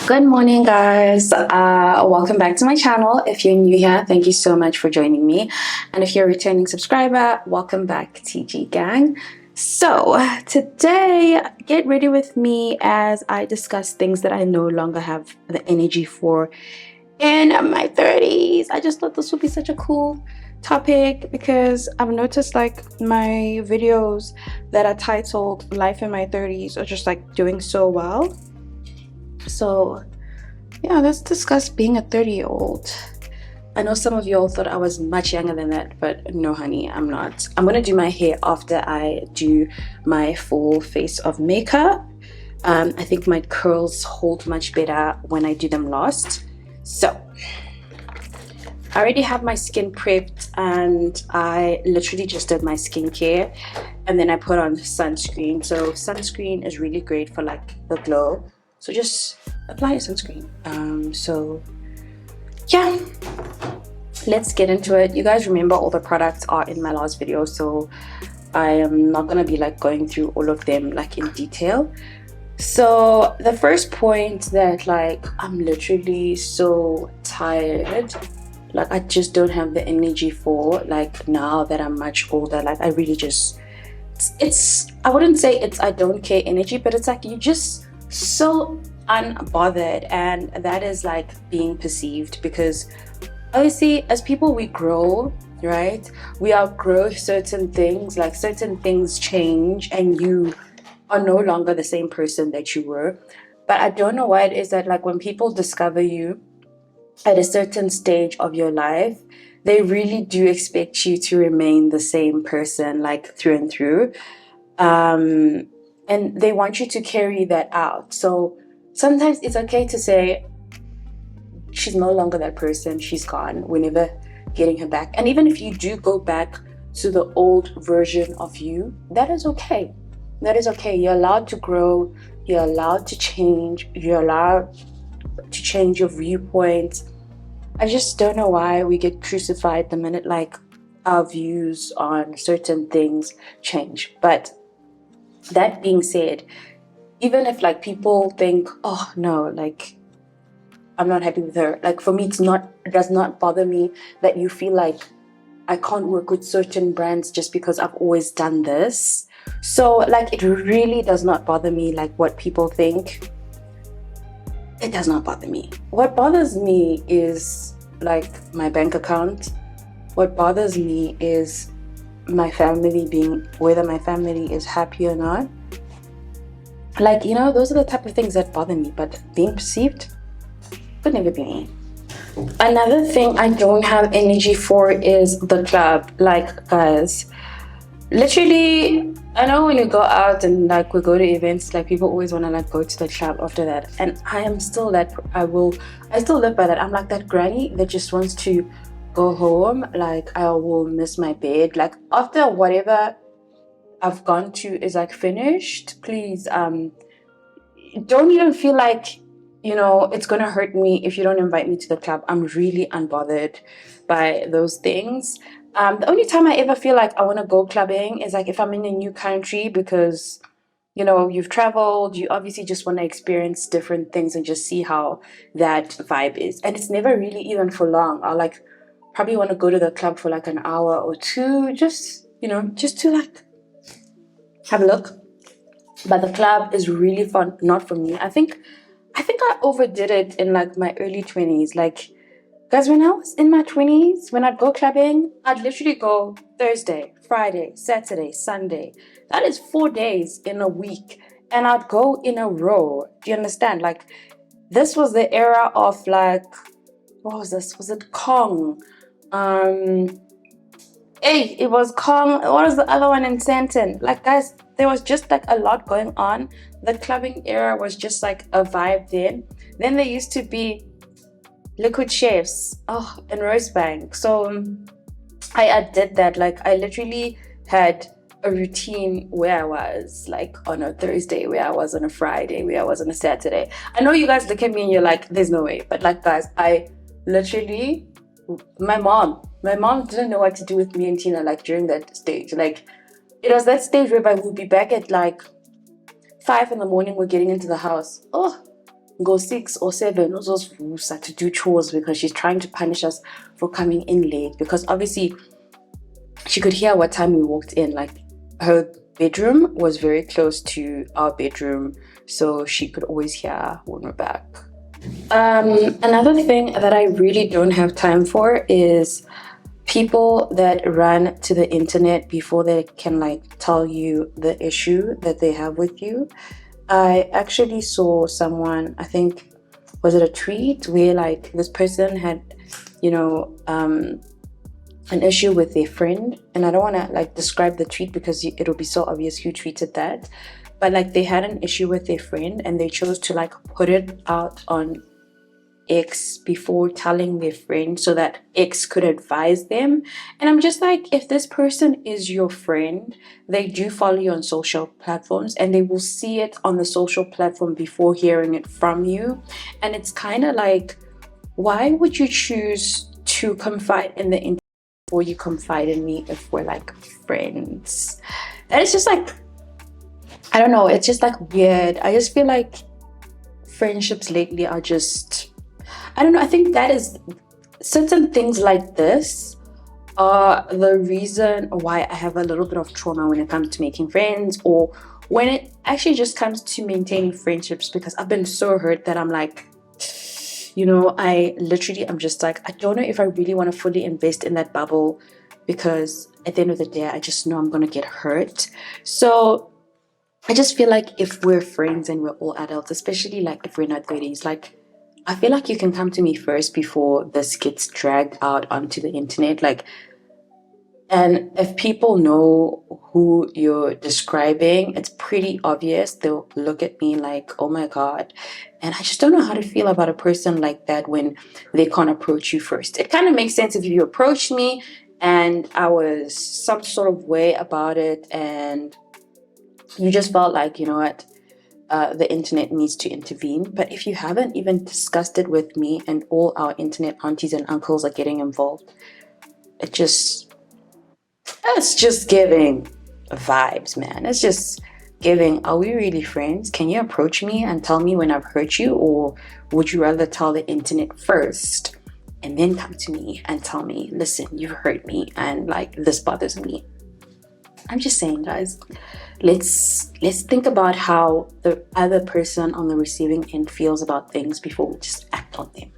Good morning, guys. Welcome back to my channel. If you're new here, thank you so much for joining me. And if you're a returning subscriber, welcome back, TG Gang. So, today, get ready with me as I discuss things that I no longer have the energy for in my 30s. I just thought this would be such a cool topic because I've noticed like my videos that are titled Life in My 30s are just like doing so well. So, yeah, let's discuss being a 30-year-old. I know some of you all thought I was much younger than that, but no, honey, I'm not. I'm gonna do my hair after I do my full face of makeup. I think my curls hold much better when I do them last. So, I already have my skin prepped and I literally just did my skincare and then I put on sunscreen. So, sunscreen is really great for like the glow. So just apply your sunscreen. Yeah, let's get into it. You guys remember all the products are in my last video, so I am not gonna be like going through all of them like in detail. So the first point that like I'm literally so tired, like I just don't have the energy for, like now that I'm much older, like I really just it's I wouldn't say it's I don't care energy, but it's like you just so unbothered, and that is like being perceived because obviously as people we grow, right? We outgrow certain things, like certain things change and you are no longer the same person that you were. But I don't know why it is that like when people discover you at a certain stage of your life, they really do expect you to remain the same person like through and through. And they want you to carry that out. So sometimes it's okay to say, she's no longer that person, she's gone. We're never getting her back. And even if you do go back to the old version of you, that is okay. That is okay. You're allowed to grow, you're allowed to change, you're allowed to change your viewpoint. I just don't know why we get crucified the minute like our views on certain things change. But that being said, even if like people think, oh no, like I'm not happy with her, like for me it does not bother me that you feel like I can't work with certain brands just because I've always done this. So like it really does not bother me like what people think. It does not bother me. What bothers me is like my bank account. What bothers me is my family being, whether my family is happy or not. Like, you know, those are the type of things that bother me, but being perceived could never be me. Another thing I don't have energy for is the club. Like, guys, literally, I know when you go out and like we go to events, like people always want to like go to the club after that. And I am still that, I still live by that. I'm like that granny that just wants to go home. Like I will miss my bed. Like after whatever I've gone to is like finished, please don't even feel like, you know, it's gonna hurt me if you don't invite me to the club. I'm really unbothered by those things. The only time I ever feel like I want to go clubbing is like if I'm in a new country because, you know, you've traveled, you obviously just want to experience different things and just see how that vibe is. And it's never really even for long. I'll like probably want to go to the club for like an hour or two, just, you know, just to like have a look. But the club is really fun, not for me. I think I overdid it in like my early 20s. Like, guys, when I was in my 20s, when I'd go clubbing, I'd literally go Thursday, Friday, Saturday, Sunday. That is 4 days in a week. And I'd go in a row. Do you understand? Like, this was the era of like, what was this? Was it Kong? Hey, it was Kong. What was the other one in Santon? Like, guys, there was just like a lot going on. The clubbing era was just like a vibe then. Then there used to be Liquid Chefs, and Rosebank. So I did that. Like I literally had a routine where I was like on a Thursday, where I was on a Friday, where I was on a Saturday. I know you guys look at me and you're like, there's no way. But like guys, I literally, my mom didn't know what to do with me and Tina like during that stage. Like it was that stage whereby we'd be back at like 5 in the morning, we're getting into the house. Oh, go 6 or 7 uzosivusa to do chores because she's trying to punish us for coming in late, because obviously she could hear what time we walked in. Like, her bedroom was very close to our bedroom, so she could always hear when we're back. Another thing that I really don't have time for is people that run to the internet before they can like tell you the issue that they have with you. I actually saw someone, I think, was it a tweet where like this person had, an issue with their friend, and I don't want to like describe the tweet because it'll be so obvious who tweeted that, but like they had an issue with their friend and they chose to like put it out on X before telling their friend so that X could advise them. And I'm just like, if this person is your friend, they do follow you on social platforms and they will see it on the social platform before hearing it from you. And it's kind of like, why would you choose to confide in the internet before you confide in me if we're like friends? And it's just like, I don't know, it's just like weird. I just feel like friendships lately are just, I don't know, I think that is certain things like this are the reason why I have a little bit of trauma when it comes to making friends, or when it actually just comes to maintaining friendships, because I've been so hurt that I'm like, I'm just like, I don't know if I really want to fully invest in that bubble, because at the end of the day, I just know I'm going to get hurt. So I just feel like if we're friends and we're all adults, especially like if we're in our 30s, like I feel like you can come to me first before this gets dragged out onto the internet. Like, and if people know who you're describing, it's pretty obvious. They'll look at me like, oh my God. And I just don't know how to feel about a person like that when they can't approach you first. It kind of makes sense if you approached me and I was some sort of way about it and you just felt like, you know what, the internet needs to intervene. But if you haven't even discussed it with me and all our internet aunties and uncles are getting involved, it's just giving vibes, man. It's just giving, are we really friends? Can you approach me and tell me when I've hurt you? Or would you rather tell the internet first and then come to me and tell me, listen, you've hurt me and like this bothers me? I'm just saying, guys, let's think about how the other person on the receiving end feels about things before we just act on them.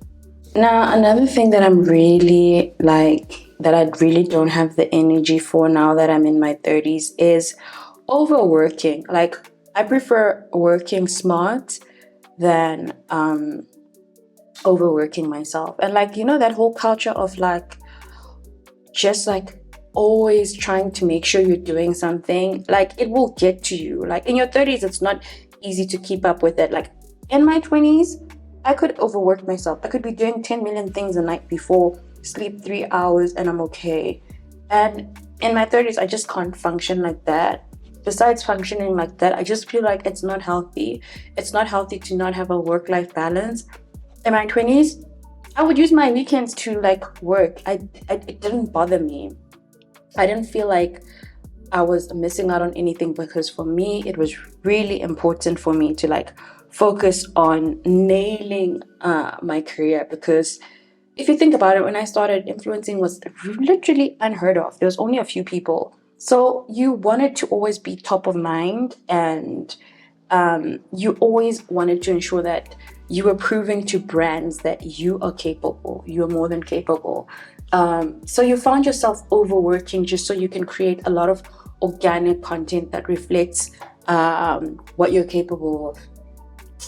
Now, another thing that I'm really like, that I really don't have the energy for now that I'm in my 30s is overworking. Like, I prefer working smart than overworking myself. And like, that whole culture of like, just like always trying to make sure you're doing something, like it will get to you. Like in your 30s, it's not easy to keep up with it. Like in my 20s, I could overwork myself. I could be doing 10 million things a night before, sleep 3 hours, and I'm okay. And in my 30s, I just can't function like that. Besides functioning like that, I just feel like it's not healthy. It's not healthy to not have a work-life balance. In my 20s, I would use my weekends to like work. It didn't bother me. I didn't feel like I was missing out on anything, because for me, it was really important for me to like focus on nailing my career. Because if you think about it, when I started, influencing was literally unheard of. There was only a few people. So you wanted to always be top of mind, and you always wanted to ensure that you were proving to brands that you are capable, you're more than capable. So you found yourself overworking just so you can create a lot of organic content that reflects what you're capable of.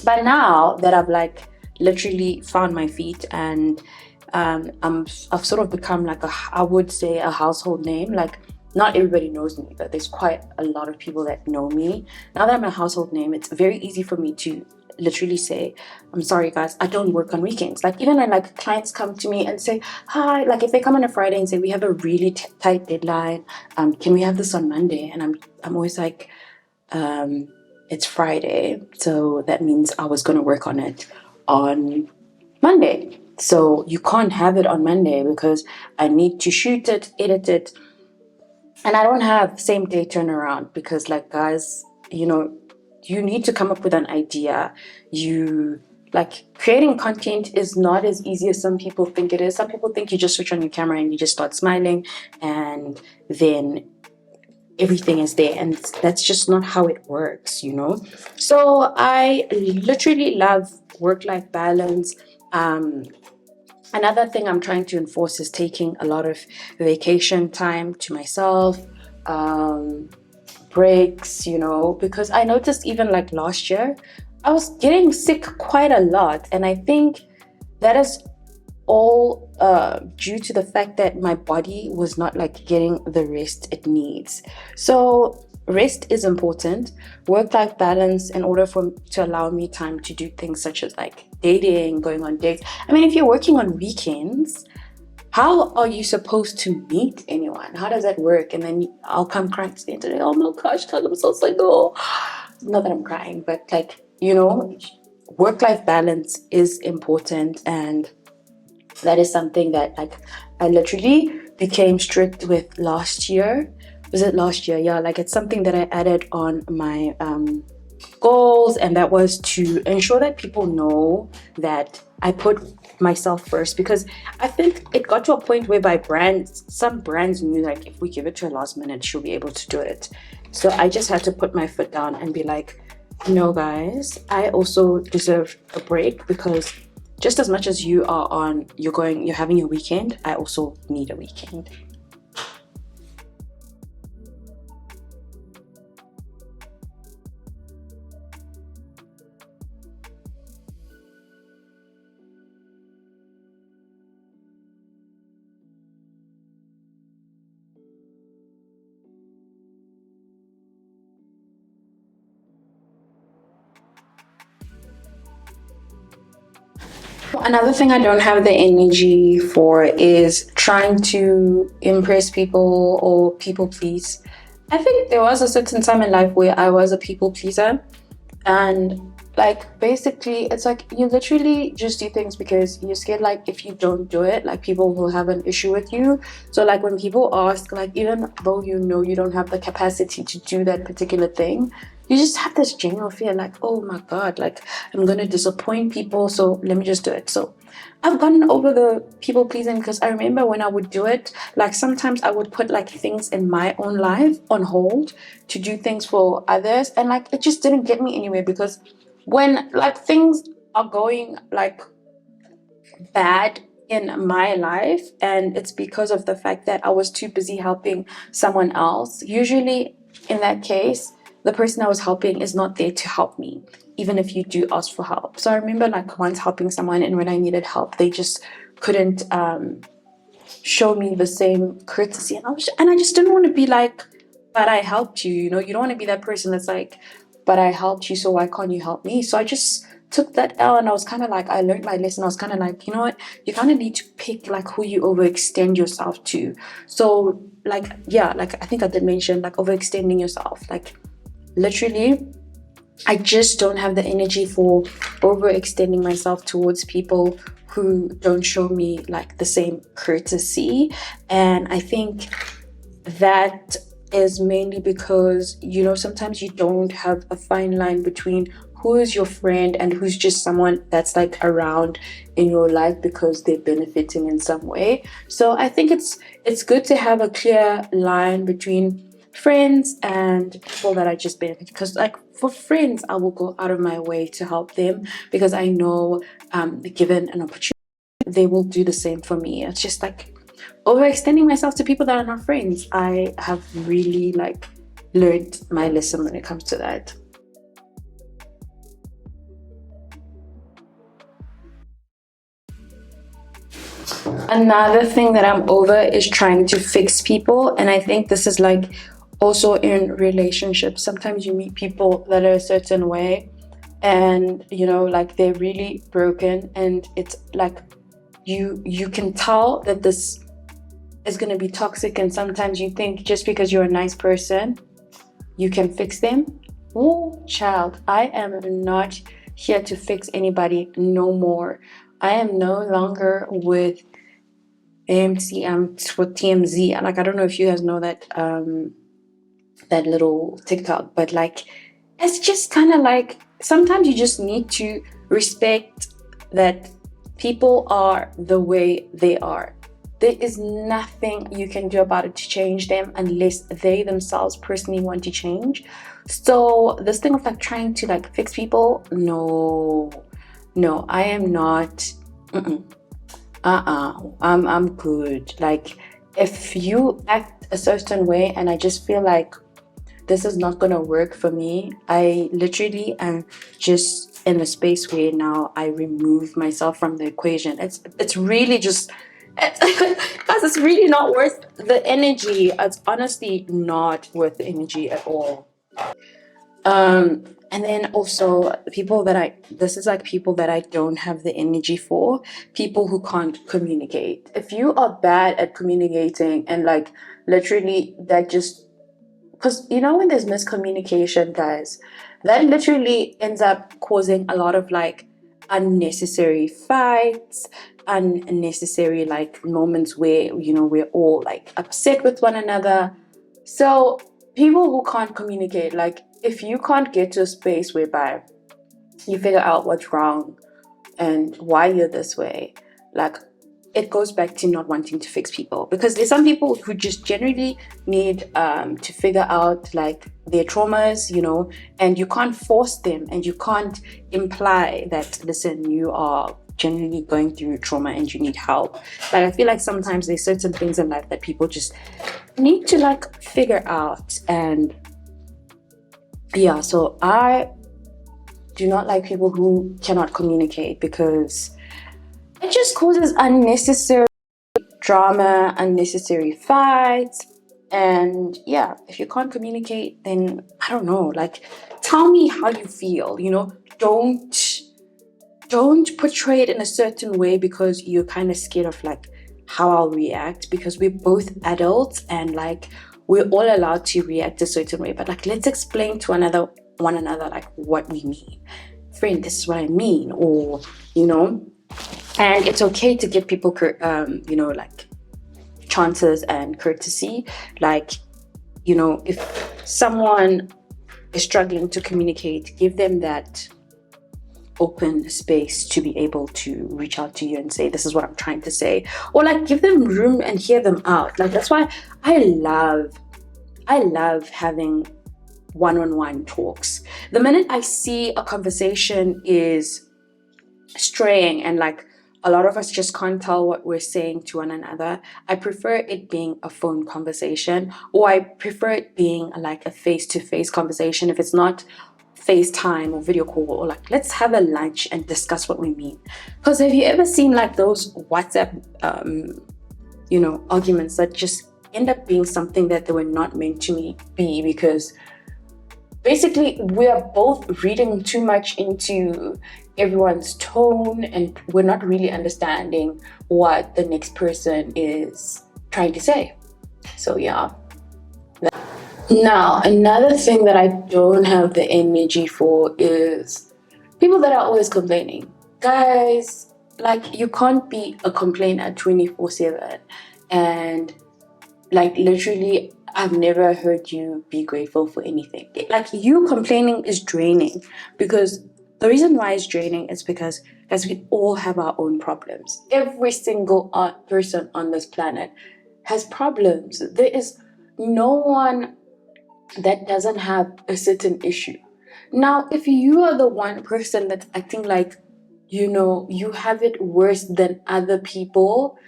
But now that I've like literally found my feet and I've sort of become like I would say a household name. Like, not everybody knows me, but there's quite a lot of people that know me. Now that I'm a household name, it's very easy for me to literally say, I'm sorry guys, I don't work on weekends. Like even when like clients come to me and say, hi, like if they come on a Friday and say, we have a really tight deadline, can we have this on Monday? And I'm always like, it's Friday, so that means I was going to work on it on Monday. So you can't have it on Monday because I need to shoot it, edit it, and I don't have same day turnaround. Because like, guys, you need to come up with an idea. You like creating content is not as easy as some people think it is. Some people think you just switch on your camera and you just start smiling and then everything is there, and that's just not how it works, you know. So I literally love work-life balance. Another thing I'm trying to enforce is taking a lot of vacation time to myself, breaks, you know, because I noticed even like last year I was getting sick quite a lot, and I think that is all due to the fact that my body was not like getting the rest it needs. So rest is important. Work-life balance, in order for to allow me time to do things such as like dating, going on dates. I mean, if you're working on weekends, how are you supposed to meet anyone? How does that work? And then I'll come crying to the internet. Oh my gosh, God, I'm so single. Not that I'm crying, but like, you know, work-life balance is important, and that is something that like I literally became strict with last year. Was it last year? Yeah, like it's something that I added on my goals, and that was to ensure that people know that I put myself first, because I think it got to a point whereby some brands knew like if we give it to her last minute, she'll be able to do it. So I just had to put my foot down and be like, no guys, I also deserve a break, because just as much as you're having your weekend, I also need a weekend. Another thing I don't have the energy for is trying to impress people or people please. I think there was a certain time in life where I was a people pleaser, and like basically it's like you literally just do things because you're scared like if you don't do it, like people will have an issue with you. So like when people ask, like even though you know you don't have the capacity to do that particular thing, you just have this general fear like, oh my god, like I'm gonna disappoint people, so let me just do it. So I've gotten over the people pleasing, because I remember when I would do it, like sometimes I would put like things in my own life on hold to do things for others, and like it just didn't get me anywhere, because when like things are going like bad in my life, and it's because of the fact that I was too busy helping someone else, usually in that case the person I was helping is not there to help me, even if you do ask for help. So I remember like once helping someone, and when I needed help they just couldn't show me the same courtesy, and I just didn't want to be like, but I helped you, you know. You don't want to be that person that's like, but I helped you, so why can't you help me? So I just took that L, and I was kind of like, I learned my lesson. I was kind of like, you know what, you kind of need to pick like who you overextend yourself to. So like, yeah, like I think I did mention like overextending yourself, like literally I just don't have the energy for overextending myself towards people who don't show me like the same courtesy. And I think that is mainly because, you know, sometimes you don't have a fine line between who is your friend and who's just someone that's like around in your life because they're benefiting in some way. So I think it's good to have a clear line between friends and people that I just benefit, because like for friends I will go out of my way to help them, because I know given an opportunity they will do the same for me. It's just like overextending myself to people that are not friends. I have really like learned my lesson when it comes to that. Another thing that I'm over is trying to fix people, and I think this is like also in relationships. Sometimes you meet people that are a certain way, and you know, like they're really broken, and it's like you can tell that this is going to be toxic, and sometimes you think just because you're a nice person you can fix them. Oh child, I am not here to fix anybody no more. I am no longer with AMC, I'm with TMZ. Like I don't know if you guys know that that little TikTok, but like it's just kind of like sometimes you just need to respect that people are the way they are. There is nothing you can do about it to change them unless they themselves personally want to change. So this thing of like trying to like fix people, no, I am not. I'm good. Like, if you act a certain way and I just feel like this is not gonna work for me, I literally am just in a space where now I remove myself from the equation. It's really just guys, it's really not worth the energy. It's honestly not worth the energy at all. And then also people that this is like people that I don't have the energy for, people who can't communicate. If you are bad at communicating and like literally that just, because you know when there's miscommunication, guys, that literally ends up causing a lot of like unnecessary fights, unnecessary like moments where we're all like upset with one another. So people who can't communicate, like if you can't get to a space whereby you figure out what's wrong and why you're this way, like it goes back to not wanting to fix people, because there's some people who just generally need to figure out like their traumas, and you can't force them and you can't imply that, listen, you are generally going through trauma and you need help. Like I feel like sometimes there's certain things in life that people just need to like figure out. And yeah, so I do not like people who cannot communicate, because it just causes unnecessary drama, unnecessary fights. And yeah, if you can't communicate, then I don't know, like tell me how you feel, don't portray it in a certain way because you're kind of scared of like how I'll react, because we're both adults and like we're all allowed to react a certain way. But like, let's explain to one another like what we mean. Friend, this is what I mean. Or and it's okay to give people like chances and courtesy. Like, if someone is struggling to communicate, give them that open space to be able to reach out to you and say, this is what I'm trying to say, or like give them room and hear them out. Like that's why I love having one-on-one talks. The minute I see a conversation is straying and like a lot of us just can't tell what we're saying to one another, I prefer it being a phone conversation, or I prefer it being like a face-to-face conversation. If it's not FaceTime or video call, or like let's have a lunch and discuss what we mean. Because have you ever seen like those WhatsApp arguments that just end up being something that they were not meant to be, because basically we are both reading too much into everyone's tone and we're not really understanding what the next person is trying to say. So yeah. Now, another thing that I don't have the energy for is people that are always complaining. Guys, like you can't be a complainer 24/7. And like literally, I've never heard you be grateful for anything. Like you complaining is draining, because the reason why it's draining is because we all have our own problems. Every single person on this planet has problems. There is no one that doesn't have a certain issue. Now, if you are the one person that I think like, you have it worse than other people,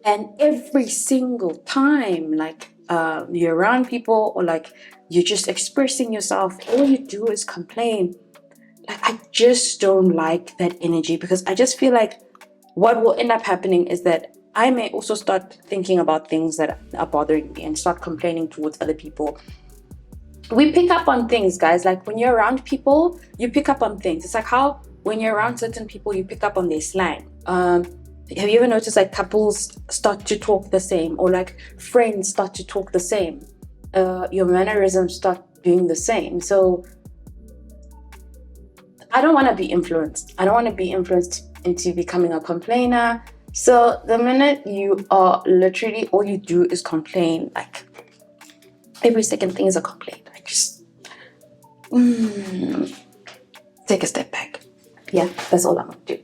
and every single time like you're around people or like you're just expressing yourself, all you do is complain. Like I just don't like that energy, because I just feel like what will end up happening is that I may also start thinking about things that are bothering me and start complaining towards other people. We pick up on things, guys. Like when you're around people, you pick up on things. It's like how when you're around certain people, you pick up on their slang. Have you ever noticed like couples start to talk the same, or like friends start to talk the same? Your mannerisms start doing the same. So I don't want to be influenced. I don't want to be influenced into becoming a complainer. So the minute you are literally, all you do is complain, like every second thing is a complaint. Like just take a step back. yeah, that's all I'm gonna do.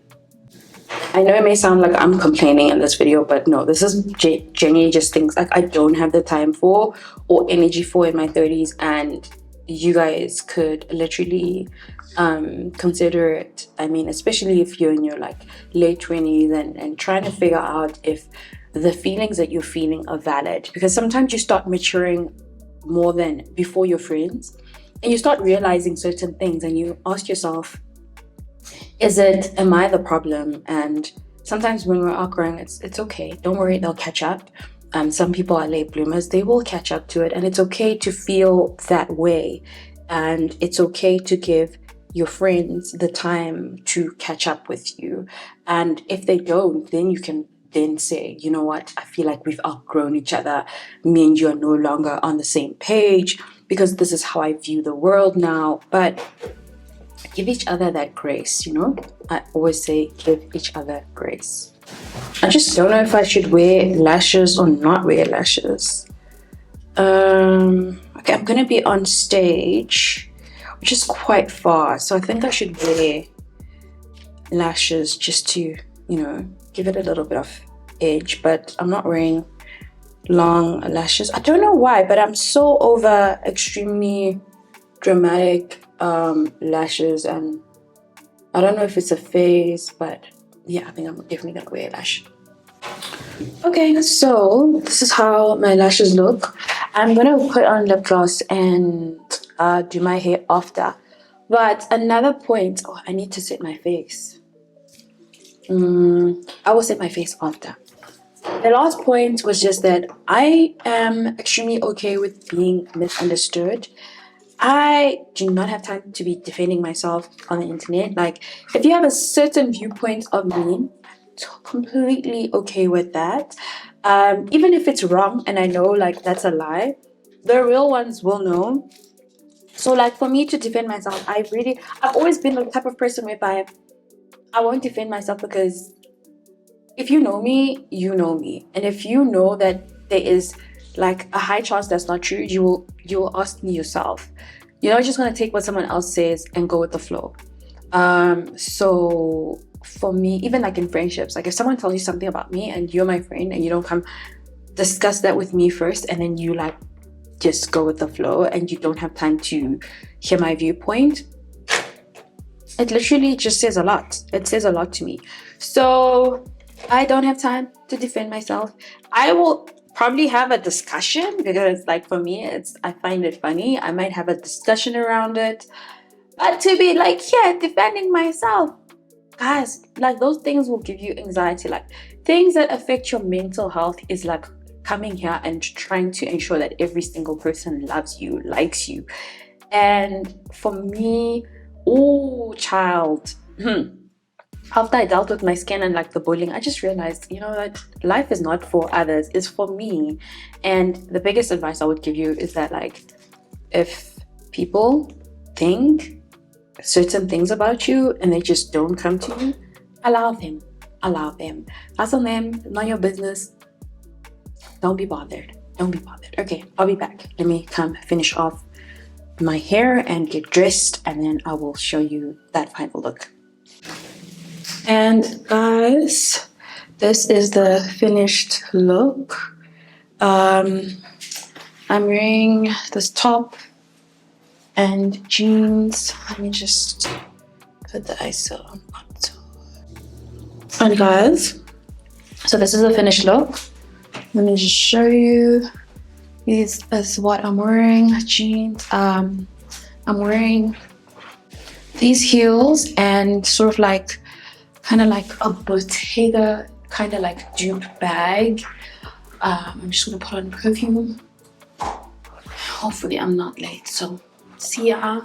I know it may sound like I'm complaining in this video, but no, this is genuinely just things like I don't have the time for or energy for in my 30s, and you guys could literally consider it. I mean, especially if you're in your like late 20s and trying to figure out if the feelings that you're feeling are valid, because sometimes you start maturing more than before your friends, and you start realizing certain things, and you ask yourself, am I the problem? And sometimes when we're outgrowing, it's okay. Don't worry, they'll catch up. Some people are late bloomers. They will catch up to it. And it's okay to feel that way. And it's okay to give your friends the time to catch up with you. And if they don't, then you can then say, you know what, I feel like we've outgrown each other. Me and you are no longer on the same page because this is how I view the world now. But give each other that grace, you know? I always say give each other grace. I just don't know if I should wear lashes or not wear lashes. Okay, I'm gonna be on stage, which is quite far, so I think I should wear lashes just to, you know, give it a little bit of edge, but I'm not wearing long lashes. I don't know why, but I'm so over extremely dramatic lashes, and I don't know if it's a phase, but yeah, I think I'm definitely gonna wear a lash. Okay, so this is how my lashes look. I'm gonna put on lip gloss and do my hair after. But another point, I need to set my face. I will set my face after. The last point was just that I am extremely okay with being misunderstood. I do not have time to be defending myself on the internet. Like, if you have a certain viewpoint of me, I'm completely okay with that. Even if it's wrong and I know like that's a lie, the real ones will know. So like for me to defend myself, I've always been the type of person whereby I won't defend myself, because if you know me, you know me. And if you know that there is like a high chance that's not true, you will ask me yourself. You're not just gonna take what someone else says and go with the flow. So for me, even like in friendships, like if someone tells you something about me and you're my friend and you don't come discuss that with me first, and then you like just go with the flow and you don't have time to hear my viewpoint, it literally just says a lot. It says a lot to me. So I don't have time to defend myself. I will probably have a discussion, because like for me, I find it funny. I might have a discussion around it. But to be like, yeah, defending myself, guys, like those things will give you anxiety. Like things that affect your mental health is like coming here and trying to ensure that every single person loves you, likes you. And for me, oh child, after I dealt with my skin and like the bullying, I just realized, you know, that life is not for others, it's for me. And the biggest advice I would give you is that like, if people think certain things about you and they just don't come to you, allow them. That's on them, not your business. Don't be bothered. Okay, I'll be back. Let me come finish off my hair and get dressed, and then I will show you that final look. And guys, this is the finished look. I'm wearing this top and jeans. Let me just put the ISO on. And guys, so this is the finished look. Let me just show you. This is what I'm wearing. Jeans. I'm wearing these heels and sort of like kind of like a Bottega kind of like dupe bag. I'm just gonna put on perfume. Hopefully I'm not late, so see ya.